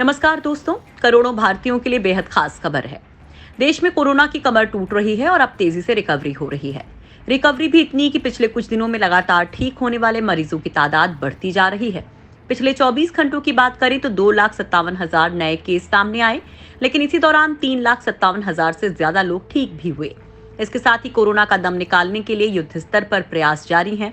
नमस्कार दोस्तों, करोड़ों भारतीयों के लिए बेहद खास खबर है। देश में कोरोना की कमर टूट रही है और अब तेजी से रिकवरी हो रही है। रिकवरी भी इतनी कि पिछले कुछ दिनों में लगातार ठीक होने वाले मरीजों की तादाद बढ़ती जा रही है। पिछले 24 घंटों की बात करें तो 2,57,000 नए केस सामने आए, लेकिन इसी दौरान 3,57,000 से ज्यादा लोग ठीक भी हुए। इसके साथ ही कोरोना का दम निकालने के लिए युद्ध स्तर पर प्रयास जारी हैं।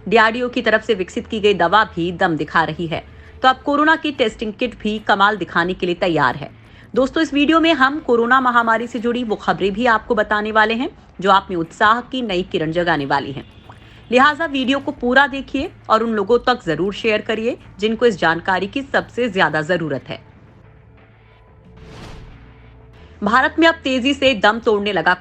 डीआरडीओ की तरफ से विकसित की गई दवा भी दम दिखा रही है, तो अब कोरोना की टेस्टिंग किट भी कमाल दिखाने के लिए तैयार है। दोस्तों, इस वीडियो में हम कोरोना महामारी से जुड़ी वो खबरें भी आपको बताने वाले हैं जो आप में उत्साह की नई किरण जगाने वाली हैं। लिहाजा वीडियो को पूरा देखिए और उन लोगों तक जरूर शेयर करिए जिनको इस जानकारी की सबसे ज्यादा जरूरत है। भारत में अब तेजी से दम तोड़ने लगा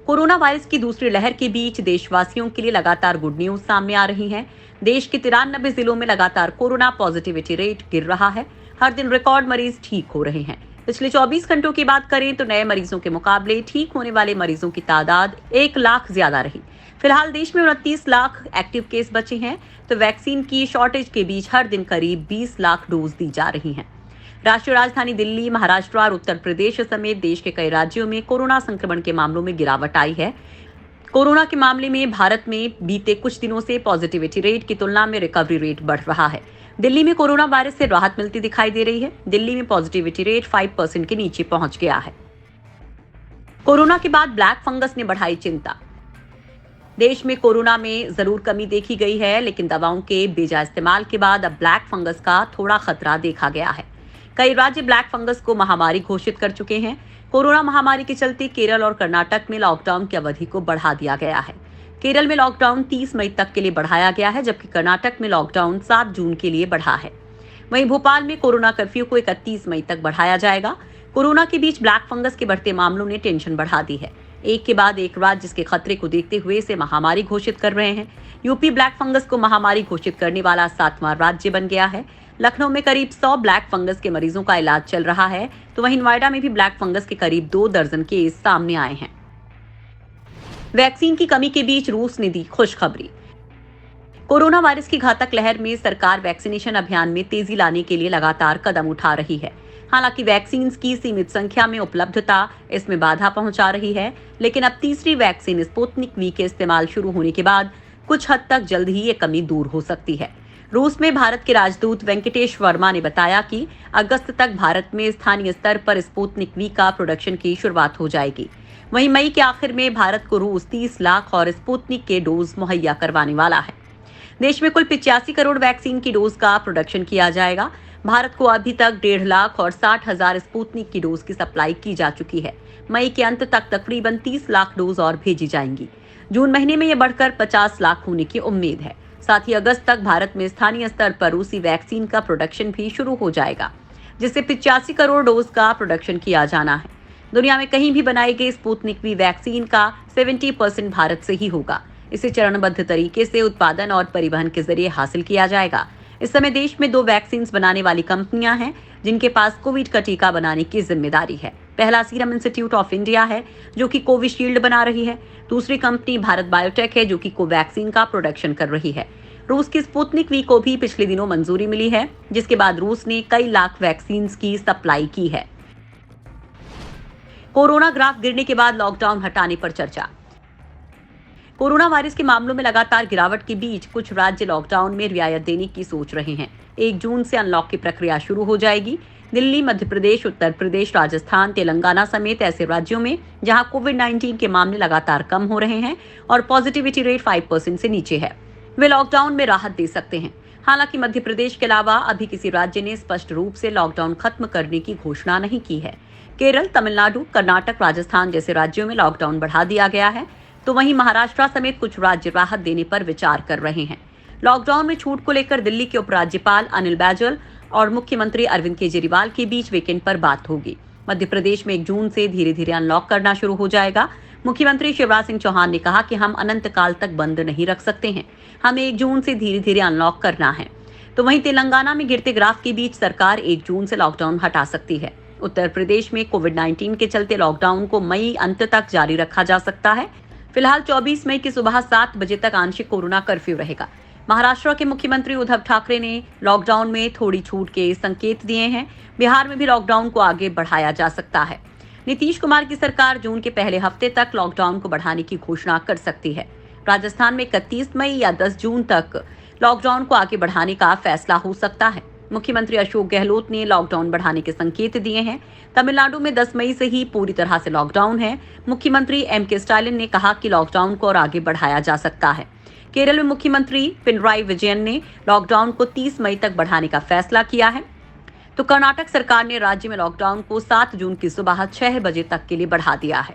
कोरोना वायरस की दूसरी लहर के बीच देशवासियों के लिए लगातार गुड न्यूज सामने आ रही है। देश के 93 जिलों में लगातार कोरोना पॉजिटिविटी रेट गिर रहा है। हर दिन रिकॉर्ड मरीज ठीक हो रहे हैं। पिछले 24 घंटों की बात करें तो नए मरीजों के मुकाबले ठीक होने वाले मरीजों की तादाद 1 लाख ज्यादा रही। फिलहाल देश में 29 लाख एक्टिव केस बचे हैं, तो वैक्सीन की शॉर्टेज के बीच हर दिन करीब 20 लाख डोज दी जा रही हैं। राष्ट्रीय राजधानी दिल्ली, महाराष्ट्र और उत्तर प्रदेश समेत देश के कई राज्यों में कोरोना संक्रमण के मामलों में गिरावट आई है। कोरोना के मामले में भारत में बीते कुछ दिनों से पॉजिटिविटी रेट की तुलना में रिकवरी रेट बढ़ रहा है। दिल्ली में कोरोना वायरस से राहत मिलती दिखाई दे रही है। दिल्ली में पॉजिटिविटी रेट 5% के नीचे पहुंच गया है। कोरोना के बाद ब्लैक फंगस ने बढ़ाई चिंता। देश में कोरोना में जरूर कमी देखी गई है, लेकिन दवाओं के बेजा इस्तेमाल के बाद अब ब्लैक फंगस का थोड़ा खतरा देखा गया है। कई राज्य ब्लैक फंगस को महामारी घोषित कर चुके हैं। कोरोना महामारी के चलते केरल और कर्नाटक में लॉकडाउन की अवधि को बढ़ा दिया गया है। केरल में लॉकडाउन 30 मई तक के लिए बढ़ाया गया है, जबकि कर्नाटक में लॉकडाउन 7 जून के लिए बढ़ा है। वहीं भोपाल में कोरोना कर्फ्यू को 31 मई तक बढ़ाया जाएगा। कोरोना के बीच ब्लैक फंगस के बढ़ते मामलों ने टेंशन बढ़ा दी है। एक के बाद एक राज्य इसके खतरे को देखते हुए इसे महामारी घोषित कर रहे हैं। यूपी ब्लैक फंगस को महामारी घोषित करने वाला 7वां राज्य बन गया है। लखनऊ में करीब 100 ब्लैक फंगस के मरीजों का इलाज चल रहा है, तो वहीं नोएडा में भी ब्लैक फंगस के करीब 2 दर्जन केस सामने आए हैं। वैक्सीन की कमी के बीच रूस ने दी खुशखबरी। कोरोना वायरस की घातक लहर में सरकार वैक्सीनेशन अभियान में तेजी लाने के लिए लगातार कदम उठा रही है। हालांकि वैक्सीन की सीमित संख्या में उपलब्धता इसमें बाधा पहुंचा रही है, लेकिन अब तीसरी वैक्सीन स्पुतनिक वी के इस्तेमाल शुरू होने के बाद कुछ हद तक जल्द ही ये कमी दूर हो सकती है। रूस में भारत के राजदूत वेंकटेश वर्मा ने बताया कि अगस्त तक भारत में स्थानीय स्तर पर स्पुतनिक वी का प्रोडक्शन की शुरुआत हो जाएगी। वहीं मई के आखिर में भारत को रूस 30 लाख और स्पुतनिक के डोज मुहैया करवाने वाला है। देश में कुल 85 करोड़ वैक्सीन की डोज का प्रोडक्शन किया जाएगा। भारत को अभी तक 1.5 लाख और 60,000 स्पुतनिक की डोज की सप्लाई की जा चुकी है। मई के अंत तक तकरीबन 30 लाख डोज और भेजी जाएंगी। जून महीने में यह बढ़कर 50 लाख होने की उम्मीद है। साथ ही अगस्त तक भारत में स्थानीय स्तर पर रूसी वैक्सीन का प्रोडक्शन भी शुरू हो जाएगा, जिससे 85 करोड़ डोज का प्रोडक्शन किया जाना है। दुनिया में कहीं भी बनाई गई स्पुतनिक वी वैक्सीन का 70% भारत से ही होगा। इसे चरणबद्ध तरीके से उत्पादन और परिवहन के जरिए हासिल किया जाएगा। इस समय देश में 2 वैक्सीन बनाने वाली कंपनियां हैं जिनके पास कोविड का टीका बनाने की जिम्मेदारी है। पहला सीरम इंस्टीट्यूट ऑफ इंडिया है, जो कि कोविशील्ड बना रही है। दूसरी कंपनी भारत बायोटेक है, जो कि कोवैक्सीन का प्रोडक्शन कर रही है। रूस की स्पुतनिक वी को भी पिछले दिनों मंजूरी मिली है, जिसके बाद रूस ने कई लाख वैक्सीन की सप्लाई की है। कोरोना ग्राफ गिरने के बाद लॉकडाउन हटाने पर चर्चा। कोरोना वायरस के मामलों में लगातार गिरावट के बीच कुछ राज्य लॉकडाउन में रियायत देने की सोच रहे हैं। 1 जून से अनलॉक की प्रक्रिया शुरू हो जाएगी। दिल्ली, मध्य प्रदेश, उत्तर प्रदेश, राजस्थान, तेलंगाना समेत ऐसे राज्यों में जहां कोविड-19 के मामले लगातार कम हो रहे हैं और पॉजिटिविटी रेट 5% से नीचे है, वे लॉकडाउन में राहत दे सकते हैं। हालांकि मध्य प्रदेश के अलावा अभी किसी राज्य ने स्पष्ट रूप से लॉकडाउन खत्म करने की घोषणा नहीं की है। केरल, तमिलनाडु, कर्नाटक, राजस्थान जैसे राज्यों में लॉकडाउन बढ़ा दिया गया है, तो वहीं महाराष्ट्र समेत कुछ राज्य राहत देने पर विचार कर रहे हैं। लॉकडाउन में छूट को लेकर दिल्ली के उपराज्यपाल अनिल बैजल और मुख्यमंत्री अरविंद केजरीवाल के बीच वीकेंड पर बात होगी। मध्य प्रदेश में 1 जून से धीरे धीरे अनलॉक करना शुरू हो जाएगा। मुख्यमंत्री शिवराज सिंह चौहान ने कहा कि हम अनंत काल तक बंद नहीं रख सकते हैं, हमें 1 जून से धीरे धीरे अनलॉक करना है। तो वहीं तेलंगाना में गिरते ग्राफ के बीच सरकार 1 जून से लॉकडाउन हटा सकती है। उत्तर प्रदेश में कोविड-19 के चलते लॉकडाउन को मई अंत तक जारी रखा जा सकता है। फिलहाल 24 मई की सुबह 7 बजे तक आंशिक कोरोना कर्फ्यू रहेगा। महाराष्ट्र के मुख्यमंत्री उद्धव ठाकरे ने लॉकडाउन में थोड़ी छूट के संकेत दिए हैं। बिहार में भी लॉकडाउन को आगे बढ़ाया जा सकता है। नीतीश कुमार की सरकार जून के पहले हफ्ते तक लॉकडाउन को बढ़ाने की घोषणा कर सकती है। राजस्थान में 31 मई या 10 जून तक लॉकडाउन को आगे बढ़ाने का फैसला हो सकता है। मुख्यमंत्री अशोक गहलोत ने लॉकडाउन बढ़ाने के संकेत दिए हैं। तमिलनाडु में 10 मई से ही पूरी तरह से लॉकडाउन है। मुख्यमंत्री एम.के. स्टालिन ने कहा कि लॉकडाउन को और आगे बढ़ाया जा सकता है। केरल में मुख्यमंत्री पिनराई विजयन ने लॉकडाउन को 30 मई तक बढ़ाने का फैसला किया है। तो कर्नाटक सरकार ने राज्य में लॉकडाउन को 7 जून की सुबह 6 बजे तक के लिए बढ़ा दिया है।